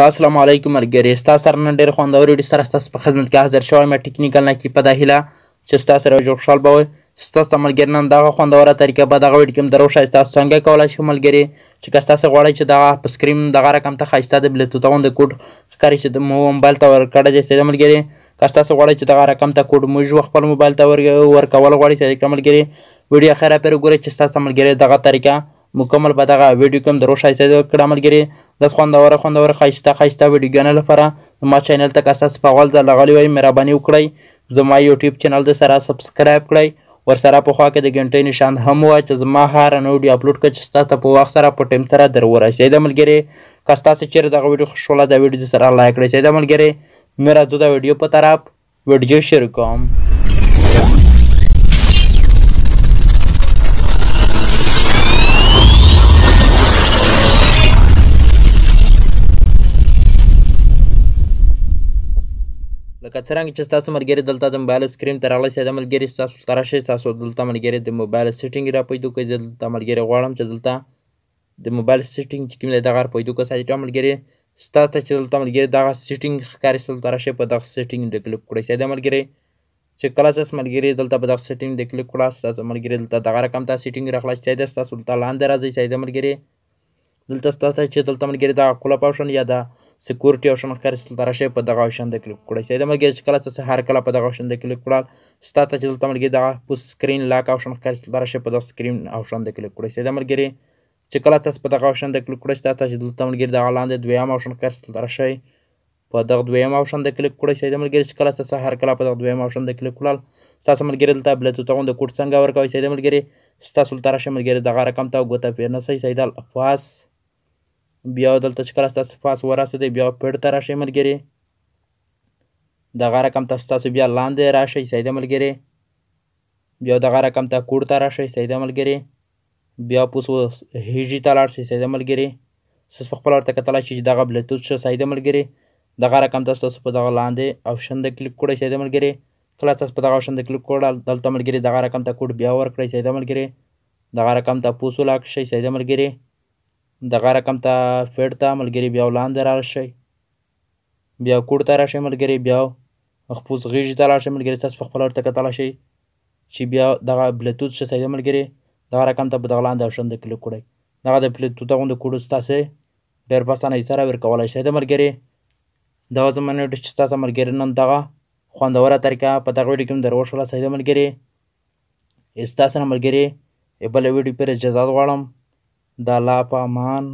السلام علیکم ملګري، ستاسو سره نن ډېر خوندور ویډیو سره ستاسو په خدمت کې حاضر شوی یم. ټکنیکل نقي په دا هیله چې ستاسو سره جوړ خوشحال به وي. ستاسو ته ملګري نن دغه خوندوره طریقه په دغه ویډیو کې هم در وښایي. تاسو څنګه کولی شئ ملګري چې که تاسو غواړئ چې دغه په سکرین دغه رقم ته ښایسته د بلوتوث غوندې کوډ ښکاري چې مو موبایل ته ورکړی دی. صحیح ده ملګري، که تاسو غواړئ چې دغه رقم ته کوډ موږ خپل موبایل ته ورکول غواړئ، صحیح کړه ملګري. ویډیو اخره پورې وګورئ چې ستاسو ته ملګري دغه طریقه مکمل په دغه ویډیو کې هم در وښایي. صحیح کړه ملګري، داسې خوندوره ښایسته ویډیوګانو لپاره زما چینل ته که تاسو په اول ځل راغلي وئ مهرباني وکړئ زما یوټیوب چینل د سره سبسکرایب کړئ. ورسره په خوا کې د غنټۍ نشان هم ووایه چې زما هره نوې ویډیو اپلوډ کړه چې ستاسو ته په وخت سره په ټایم سره در ورسي. صحیح ده ملګري، که ستاسو چیرې دغه ویډیو خوښوله دا ویډیو د سره لایک کړئ. صحیح ده ملګري، مې راځو د ویډیو په طرف ویډیو شروع کوم. لکه څرنګه چې ستاسو ملګري دلته د موبایل سکرین ته راغلی. صحیح ده ملګري، ستاسو ته راشئ. تاسو دلته ملګري د موبایل سیټینګ را پیدا کړئ. دلته ملګري غواړم چې دلته د موبایل سیټینګ چې کوم دی دغه را پیدا کړئ. صحیح ده ملګري، ستاسو ته چې دلته ملګري دغه سیټینګ ښکاري دلته راشئ، په دغه سیټینګ د کلیک کړئ. صحیح ده ملګري، چې کله تاسو ملګري دلته په دغه سیټینګ د کلیک کړه ستاسو ملګري دلته دغه رقم ته سیټینګ راخلاص. صحیح ده، ستاسو دلته لاندې راځئ. صحیح ده ملګري، دلته ستاسو چې دلته ملګري دغه کلپ آپشن یا د سکیورټي آپشن ښکاري دلته راشئ، په دغه آپشن د کلیک کړئ. صحیح ده ملګري، چې کله تاسو هر کله په دغه آپشن د کلیک کړل ستاسو ته چې دلته ملګري دغه په سکرین لاک آپشن ښکاري دلته راشئ، په دغه سکرین آپشن د کلیک کړئ. صحیح ده ملګري، چې کله تاسو په دغه آپشن د کلیک کړئ ستاسو ته چې دلته ملګري دغه لاندې دویم آپشن ښکاري دلته راشئ، په دغه دویم آپشن د کلیک کړئ. صحیح ده ملګري، چې کله تاسو هر کله په دغه دویم آپشن د کلیک کړل ستاسو ملګري دلته بلوتوث غوندې کوډ څنګه ورکوئ. صحیح ده ملګري، ستاسو دلته راشئ ملګري دغه رقم ته ګوته پرېنسئ. صحیح ده، پاس بیا دلته چې کله ستاسو پاس ورسېدی بیا پیډ ته راشئ ملګري، دغه رقم ته ستاسو بیا لاندې راشئ. صحیح ده ملګري، بیا دغه رقم ته کوډ ته راشئ. صحیح ده ملګري، بیا پوس هیجي ته لاړ شئ. صحیح ده ملګري، ستاسو په خپله ورته کتلی شئ چې دغه بلوتوث شه. صحیح ده ملګري، دغه رقم ته ستاسو په دغه لاندې آپشن د کلیک کړئ. صحیح ده ملګري، کله تاسو په دغه آپشن د کلیک کړل دلته ملګري دغه رقم ته کوډ بیا ورکړئ. صحیح ده ملګري، دغه رقم ته پوس ولاک شئ. صحیح ده ملګري، دغه رقم ته فیډ ته ملګري بیا لاندې راشئ، بیا کوډ ته راشئ ملګري، بیا خپوس غیږې ته لاړ شئ ملګري، تاسو په خپله ورته کتلی شئ چې بیا دغه بلوتوث شه. صحیح ده ملګري، دغه رقم ته په دغه لاندې آپشن د کلیک کړئ، دغه د بلوتوث غوندې کوډ ستاسې ډېر په اسانۍ سره ورکولی شئ. ده ملګري، دا زما نن ویډیو چې ستاسو ملګري نن دغه خوندوره طریقه په دغه ویډیو کې هم در وښوله. صحیح ده ملګري، ستاسو نه ملګري بله ویډیو پورې اجازت غواړم. د الله په امان.